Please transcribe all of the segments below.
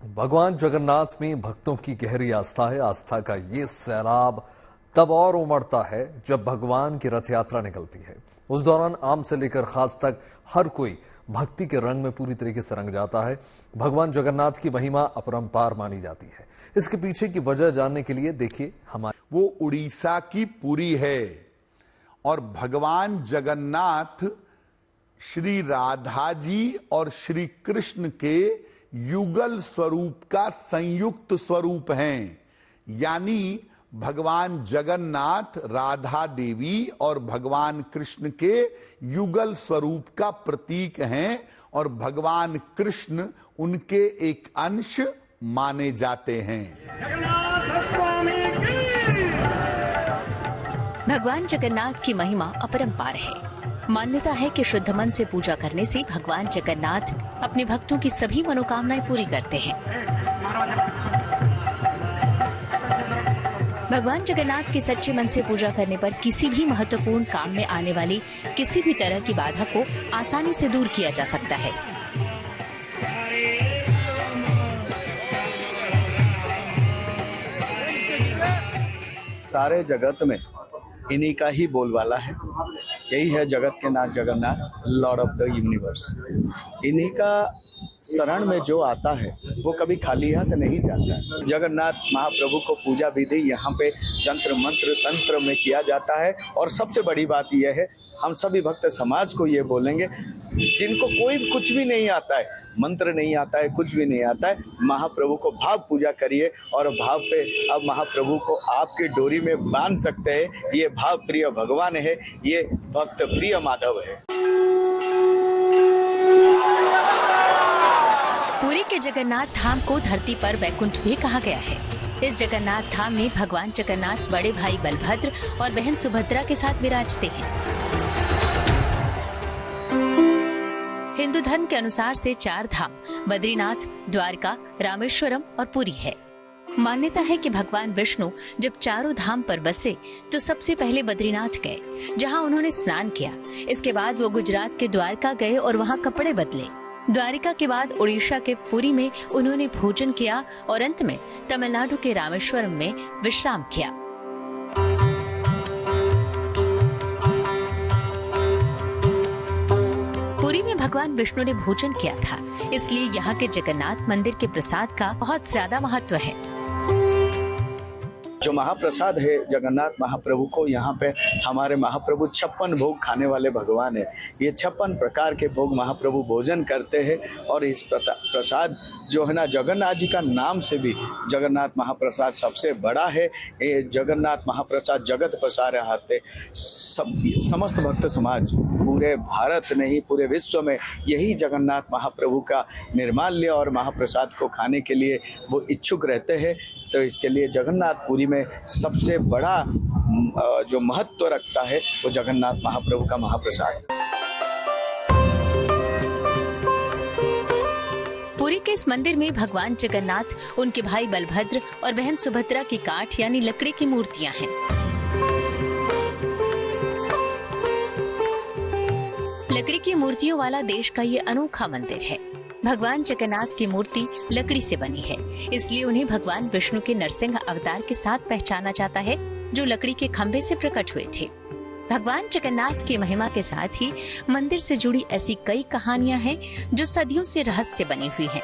भगवान जगन्नाथ में भक्तों की गहरी आस्था है। आस्था का ये सैलाब तब और उमड़ता है जब भगवान की रथ यात्रा निकलती है। उस दौरान आम से लेकर खास तक हर कोई भक्ति के रंग में पूरी तरीके से रंग जाता है। भगवान जगन्नाथ की महिमा अपरंपार मानी जाती है। इसके पीछे की वजह जानने के लिए देखिए हमारे। वो उड़ीसा की पुरी है और भगवान जगन्नाथ श्री राधा जी और श्री कृष्ण के युगल स्वरूप का संयुक्त स्वरूप हैं। यानी भगवान जगन्नाथ राधा देवी और भगवान कृष्ण के युगल स्वरूप का प्रतीक हैं और भगवान कृष्ण उनके एक अंश माने जाते हैं। भगवान जगन्नाथ की महिमा अपरंपार है। मान्यता है कि शुद्ध मन से पूजा करने से भगवान जगन्नाथ अपने भक्तों की सभी मनोकामनाएं पूरी करते हैं। भगवान जगन्नाथ के सच्चे मन से पूजा करने पर किसी भी महत्वपूर्ण काम में आने वाली किसी भी तरह की बाधा को आसानी से दूर किया जा सकता है। सारे जगत में इन्हीं का ही बोलबाला है। यही है जगत के नाथ Jagannath, lord of the universe. इन्हीं का शरण में जो आता है वो कभी खाली हाथ नहीं जाता है। जगन्नाथ महाप्रभु को पूजा विधि यहाँ पे जंत्र मंत्र तंत्र में किया जाता है। और सबसे बड़ी बात यह है, हम सभी भक्त समाज को ये बोलेंगे, जिनको कोई कुछ भी नहीं आता है, मंत्र नहीं आता है, कुछ भी नहीं आता है, महाप्रभु को भाव पूजा करिए और भाव पे अब महाप्रभु को आपकी डोरी में बांध सकते हैं। ये भाव प्रिय भगवान है, ये भक्त प्रिय माधव है। पुरी के जगन्नाथ धाम को धरती पर वैकुंठ भी कहा गया है। इस जगन्नाथ धाम में भगवान जगन्नाथ बड़े भाई बलभद्र और बहन सुभद्रा के साथ विराजते हैं। हिंदू धर्म के अनुसार से 4 धाम बद्रीनाथ, द्वारका, रामेश्वरम और पुरी है। मान्यता है कि भगवान विष्णु जब चारों धाम पर बसे तो सबसे पहले बद्रीनाथ गए, जहां उन्होंने स्नान किया। इसके बाद वो गुजरात के द्वारका गए और वहां कपड़े बदले। द्वारिका के बाद उड़ीसा के पुरी में उन्होंने भोजन किया और अंत में तमिलनाडु के रामेश्वरम में विश्राम किया। पुरी में भगवान विष्णु ने भोजन किया था, इसलिए यहाँ के जगन्नाथ मंदिर के प्रसाद का बहुत ज्यादा महत्व है। जो महाप्रसाद है जगन्नाथ महाप्रभु को, यहाँ पे हमारे महाप्रभु 56 भोग खाने वाले भगवान है। ये 56 प्रकार के भोग महाप्रभु भोजन करते हैं। और इस प्रसाद जो है ना, जगन्नाथ जी का नाम से भी जगन्नाथ महाप्रसाद सबसे बड़ा है। ये जगन्नाथ महाप्रसाद जगत पसारे हाथे। समस्त भक्त समाज पूरे भारत नहीं पूरे विश्व में यही जगन्नाथ महाप्रभु का निर्माल्य और महाप्रसाद को खाने के लिए वो इच्छुक रहते हैं। तो इसके लिए जगन्नाथ पुरी में सबसे बड़ा जो महत्व रखता है वो जगन्नाथ महाप्रभु का महाप्रसाद है। पुरी के इस मंदिर में भगवान जगन्नाथ, उनके भाई बलभद्र और बहन सुभद्रा की काठ यानी लकड़ी की मूर्तियां हैं। लकड़ी की मूर्तियों वाला देश का ये अनोखा मंदिर है। भगवान जगन्नाथ की मूर्ति लकड़ी से बनी है, इसलिए उन्हें भगवान विष्णु के नरसिंह अवतार के साथ पहचाना जाता है, जो लकड़ी के खंभे से प्रकट हुए थे। भगवान जगन्नाथ की महिमा के साथ ही मंदिर से जुड़ी ऐसी कई कहानियां हैं जो सदियों से रहस्य बनी हुई हैं।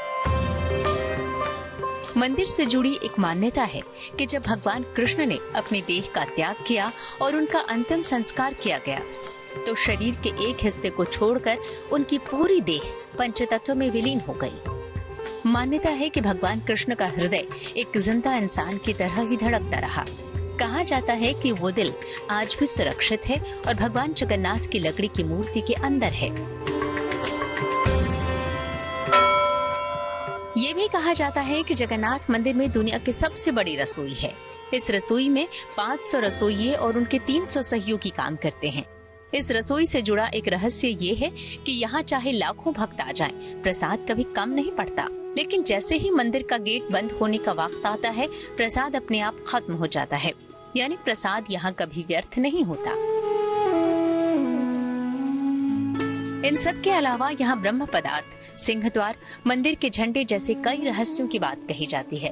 मंदिर से जुड़ी एक मान्यता है कि जब भगवान कृष्ण ने अपने देह का त्याग किया और उनका अंतिम संस्कार किया गया, तो शरीर के एक हिस्से को छोड़कर उनकी पूरी देह पंचतत्व में विलीन हो गई। मान्यता है कि भगवान कृष्ण का हृदय एक जिंदा इंसान की तरह ही धड़कता रहा। कहा जाता है कि वो दिल आज भी सुरक्षित है और भगवान जगन्नाथ की लकड़ी की मूर्ति के अंदर है। ये भी कहा जाता है कि जगन्नाथ मंदिर में दुनिया की सबसे बड़ी रसोई है। इस रसोई में 500 रसोइये और उनके 300 सहयोगी काम करते हैं। इस रसोई से जुड़ा एक रहस्य ये है कि यहाँ चाहे लाखों भक्त आ जाएं, प्रसाद कभी कम नहीं पड़ता। लेकिन जैसे ही मंदिर का गेट बंद होने का वक्त आता है, प्रसाद अपने आप खत्म हो जाता है। यानी प्रसाद यहाँ कभी व्यर्थ नहीं होता। इन सब के अलावा यहाँ ब्रह्म पदार्थ, सिंहद्वार, मंदिर के झंडे जैसे कई रहस्यों की बात कही जाती है।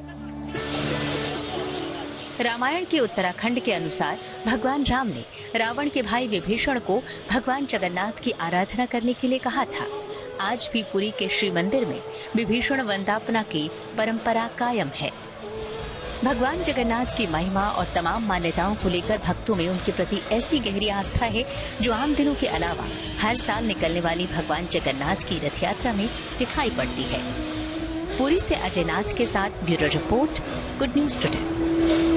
रामायण के उत्तराखंड के अनुसार भगवान राम ने रावण के भाई विभीषण को भगवान जगन्नाथ की आराधना करने के लिए कहा था। आज भी पुरी के श्री मंदिर में विभीषण वंदापना की परंपरा कायम है। भगवान जगन्नाथ की महिमा और तमाम मान्यताओं को लेकर भक्तों में उनके प्रति ऐसी गहरी आस्था है जो आम दिनों के अलावा हर साल निकलने वाली भगवान जगन्नाथ की रथ यात्रा में दिखाई पड़ती है। पुरी से अजय नाथ के साथ bureau report, good news today.